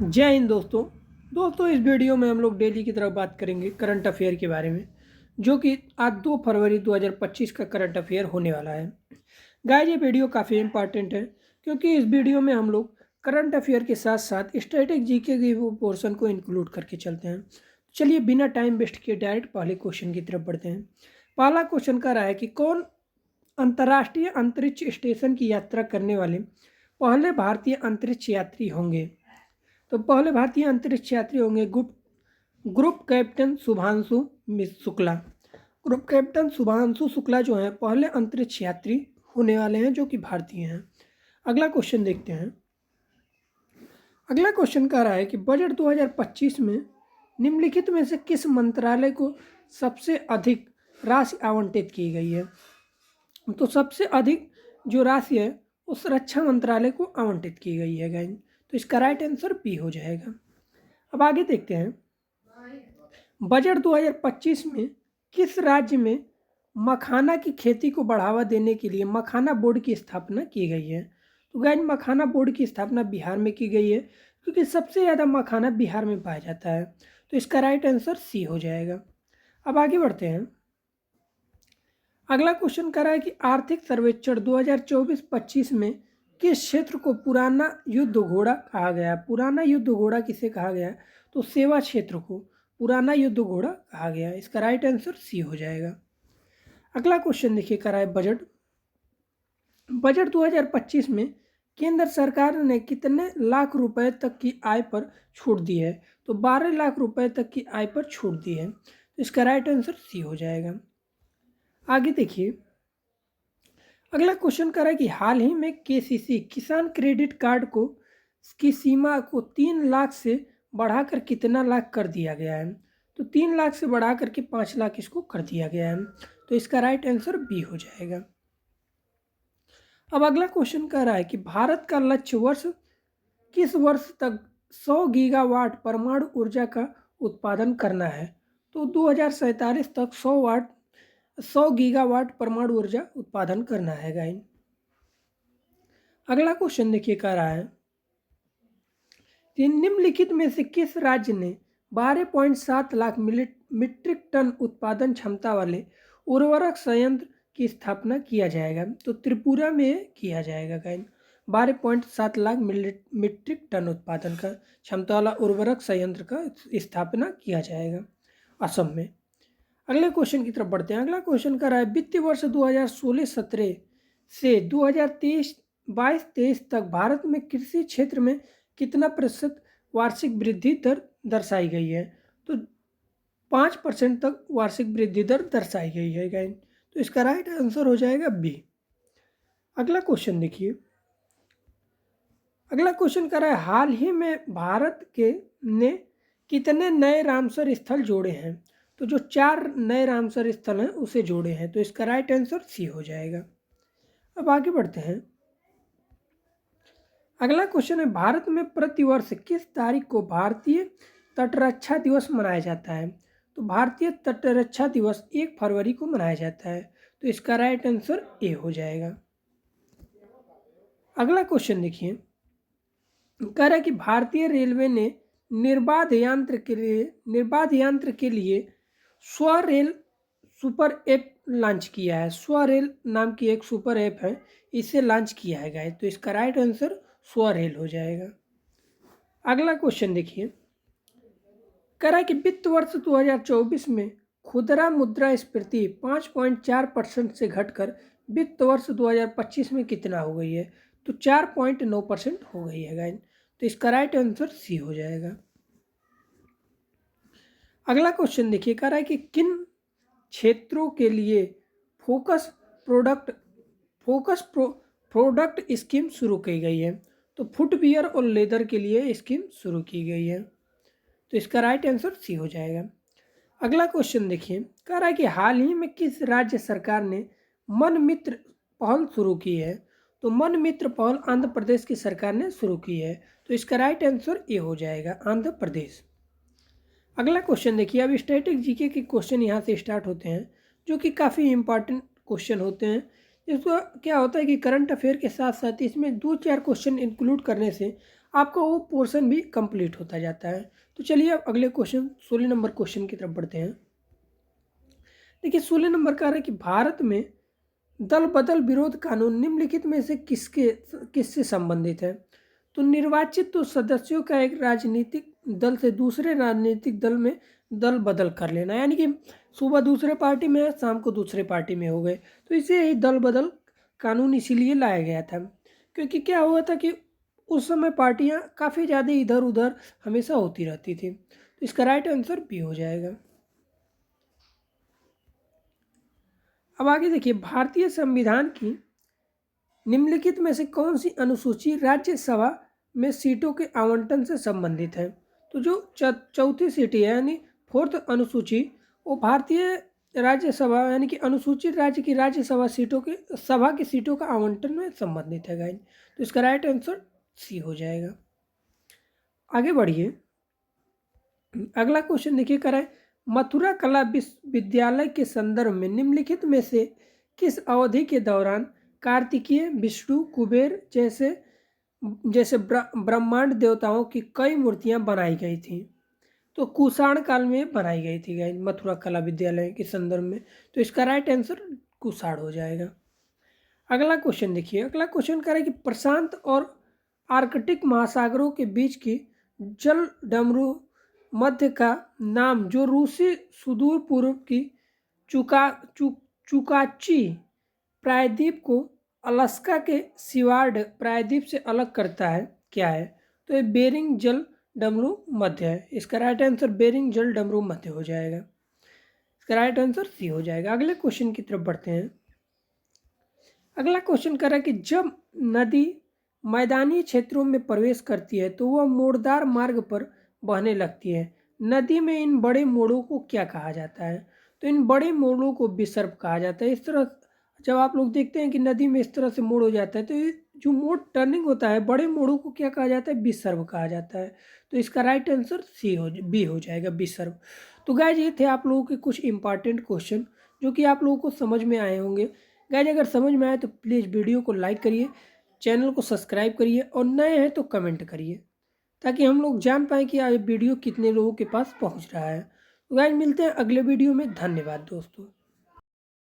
जय हिंद दोस्तों इस वीडियो में हम लोग डेली की तरफ बात करेंगे करंट अफेयर के बारे में, जो कि आज 2 फरवरी 2025 का करंट अफेयर होने वाला है। गाइस, ये वीडियो काफ़ी इंपॉर्टेंट है क्योंकि इस वीडियो में हम लोग करंट अफेयर के साथ साथ स्टैटिक जीके के वो पोर्शन को इंक्लूड करके चलते हैं। चलिए बिना टाइम वेस्ट किए डायरेक्ट पहले क्वेश्चन की तरफ बढ़ते हैं। पहला क्वेश्चन कह रहा है कि कौन अंतर्राष्ट्रीय अंतरिक्ष स्टेशन की यात्रा करने वाले पहले भारतीय अंतरिक्ष यात्री होंगे। तो पहले भारतीय अंतरिक्ष यात्री होंगे group captain Shubhanshu Shukla. Group captain Shubhanshu Shukla जो हैं पहले अंतरिक्ष यात्री होने वाले हैं, जो कि भारतीय हैं। अगला क्वेश्चन देखते हैं। अगला क्वेश्चन कह रहा है कि बजट 2025 में निम्नलिखित में से किस मंत्रालय को सबसे अधिक राशि आवंटित की गई है। तो सबसे अधिक जो राशि है उस रक्षा मंत्रालय को आवंटित की गई है गाइस। तो इसका राइट आंसर बी हो जाएगा। अब आगे देखते हैं। बजट 2025 में किस राज्य में मखाना की खेती को बढ़ावा देने के लिए मखाना बोर्ड की स्थापना की गई है। तो गाइस, मखाना बोर्ड की स्थापना बिहार में की गई है क्योंकि सबसे ज़्यादा मखाना बिहार में पाया जाता है। तो इसका राइट आंसर सी हो जाएगा। अब आगे बढ़ते हैं। अगला क्वेश्चन कर रहा है कि आर्थिक सर्वेक्षण 2024-25 में किस क्षेत्र को पुराना युद्ध घोड़ा कहा गया। पुराना युद्ध घोड़ा किसे कहा गया। तो सेवा क्षेत्र को पुराना युद्ध घोड़ा कहा गया। इसका राइट आंसर सी हो जाएगा। अगला क्वेश्चन देखिए कर रहा है बजट 2025 में केंद्र सरकार ने कितने लाख रुपए तक की आय पर छूट दी है। तो 12 लाख रुपए तक की आय पर छूट दी है। तो इसका राइट आंसर सी हो जाएगा। आगे देखिए। अगला क्वेश्चन कर रहा है कि हाल ही में केसीसी किसान क्रेडिट कार्ड को की सीमा को 3 लाख से बढ़ाकर कितना लाख कर दिया गया है। तो 3 लाख से बढ़ा करके 5 लाख इसको कर दिया गया है। तो इसका राइट आंसर बी हो जाएगा। अब अगला क्वेश्चन कह रहा है कि भारत का लक्ष्य किस वर्ष तक 100 गीगावाट परमाणु ऊर्जा का उत्पादन करना है। तो 2047 तक 100 गीगावाट परमाणु ऊर्जा उत्पादन करना है गाइस। अगला क्वेश्चन देखिए कह रहा है निम्नलिखित में से किस राज्य ने 12.7 लाख मीट्रिक टन उत्पादन क्षमता वाले उर्वरक संयंत्र की स्थापना किया जाएगा। तो त्रिपुरा में किया जाएगा गाइस। 12.7 लाख मीट्रिक टन उत्पादन का क्षमता वाला उर्वरक संयंत्र का स्थापना किया जाएगा असम में। अगले क्वेश्चन की तरफ बढ़ते हैं। अगला क्वेश्चन कर रहा है वित्तीय वर्ष 2016-17 से 2022-23 तक भारत में कृषि क्षेत्र में कितना प्रतिशत वार्षिक वृद्धि दर दर्शाई गई है। तो 5% तक वार्षिक वृद्धि दर दर्शाई गई है गाइस। तो इसका राइट आंसर हो जाएगा बी। अगला क्वेश्चन देखिए। अगला क्वेश्चन कर रहा है हाल ही में भारत के ने कितने नए रामसर स्थल जोड़े हैं। तो जो 4 नए रामसर स्थल हैं उसे जोड़े हैं। तो इसका राइट आंसर सी हो जाएगा। अब आगे बढ़ते हैं। अगला क्वेश्चन है भारत में प्रतिवर्ष किस तारीख को भारतीय तटरक्षा दिवस मनाया जाता है। तो भारतीय तटरक्षा दिवस 1 फरवरी को मनाया जाता है। तो इसका राइट आंसर ए हो जाएगा। अगला क्वेश्चन देखिए। कह रहा है कि भारतीय रेलवे ने निर्बाध यंत्र के लिए स्वरेल सुपर ऐप लॉन्च किया है। स्वरेल नाम की एक सुपर ऐप है, इसे लॉन्च किया है गाइस। तो इसका राइट आंसर स्वरेल हो जाएगा। अगला क्वेश्चन देखिए। कह रहा है कि वित्त वर्ष 2024 में खुदरा मुद्रास्फीति 5.4% से घटकर वित्त वर्ष 2025 में कितना हो गई है। तो 4.9% हो गई है गाइस। तो इसका राइट आंसर सी हो जाएगा। अगला क्वेश्चन देखिए। कह रहा है कि किन क्षेत्रों के लिए फोकस प्रोडक्ट स्कीम शुरू की गई है। तो फुटवियर और लेदर के लिए स्कीम शुरू की गई है। तो इसका राइट आंसर सी हो जाएगा। अगला क्वेश्चन देखिए। कह रहा है कि हाल ही में किस राज्य सरकार ने मन मित्र पहल शुरू की है। तो मन मित्र पहल आंध्र प्रदेश की सरकार ने शुरू की है। तो इसका राइट आंसर ए हो जाएगा, आंध्र प्रदेश। अगला क्वेश्चन देखिए। अब स्टैटिक जीके के क्वेश्चन यहाँ से स्टार्ट होते हैं, जो कि काफ़ी इंपॉर्टेंट क्वेश्चन होते हैं। इसको क्या होता है कि करंट अफेयर के साथ साथ इसमें 2-4 क्वेश्चन इंक्लूड करने से आपका वो पोर्शन भी कंप्लीट होता जाता है। तो चलिए अब अगले क्वेश्चन 16 नंबर क्वेश्चन की तरफ बढ़ते हैं। देखिए 16 नंबर का है कि भारत में दल बदल विरोध कानून निम्नलिखित में से किससे संबंधित है। तो निर्वाचित तो सदस्यों का एक राजनीतिक दल से दूसरे राजनीतिक दल में दल बदल कर लेना, यानी कि सुबह दूसरे पार्टी में है, शाम को दूसरे पार्टी में हो गए, तो इसे ही दल बदल कानून इसीलिए लाया गया था। क्योंकि क्या हुआ था कि उस समय पार्टियां काफ़ी ज़्यादा इधर उधर हमेशा होती रहती थी। तो इसका राइट आंसर बी हो जाएगा। अब आगे देखिए, भारतीय संविधान की निम्नलिखित में से कौन सी अनुसूची राज्यसभा में सीटों के आवंटन से संबंधित है। तो जो चौथी सीटी है यानी फोर्थ अनुसूची, वो भारतीय राज्यसभा यानी कि अनुसूचित राज्य की राज्यसभा सीटों के सभा की सीटों का आवंटन में संबंधित है गाइस। तो इसका राइट आंसर सी हो जाएगा। आगे बढ़िए, अगला क्वेश्चन देखिए कराए, मथुरा कला विश्वविद्यालय के संदर्भ में निम्नलिखित में से किस अवधि के दौरान कार्तिकेय, विष्णु, कुबेर जैसे जैसे ब्रह्मांड देवताओं की कई मूर्तियां बनाई गई थी। तो कुषाण काल में बनाई गई थी गाइस मथुरा कला विद्यालय के संदर्भ में। तो इसका राइट आंसर कुषाण हो जाएगा। अगला क्वेश्चन देखिए, अगला क्वेश्चन कह रहा है कि प्रशांत और आर्कटिक महासागरों के बीच की जल डमरू मध्य का नाम जो रूसी सुदूर पूर्व की चुकाची प्रायद्वीप को अलास्का के सीवार्ड प्रायद्वीप से अलग करता है क्या है। तो ये बेरिंग जल डमरू मध्य है। इसका राइट आंसर बेरिंग जल डमरू मध्य हो जाएगा। इसका राइट आंसर सी हो जाएगा। अगले क्वेश्चन की तरफ बढ़ते हैं। अगला क्वेश्चन कर रहा है कि जब नदी मैदानी क्षेत्रों में प्रवेश करती है तो वह मोड़दार मार्ग पर बहने लगती है। नदी में इन बड़े मोड़ों को क्या कहा जाता है। तो इन बड़े मोड़ों को विसर्प कहा जाता है। इस तरह जब आप लोग देखते हैं कि नदी में इस तरह से मोड़ हो जाता है तो ये जो मोड़ टर्निंग होता है बड़े मोड़ों को क्या कहा जाता है, विसर्प कहा जाता है। तो इसका राइट आंसर बी हो जाएगा, विसर्प। तो गाइज ये थे आप लोगों के कुछ इंपॉर्टेंट क्वेश्चन जो कि आप लोगों को समझ में आए होंगे। गाइज अगर समझ में आए तो प्लीज़ वीडियो को लाइक करिए, चैनल को सब्सक्राइब करिए और नए हैं तो कमेंट करिए ताकि हम लोग जान पाएँ कि ये वीडियो कितने लोगों के पास पहुंच रहा है। तो गाइज मिलते हैं अगले वीडियो में। धन्यवाद दोस्तों।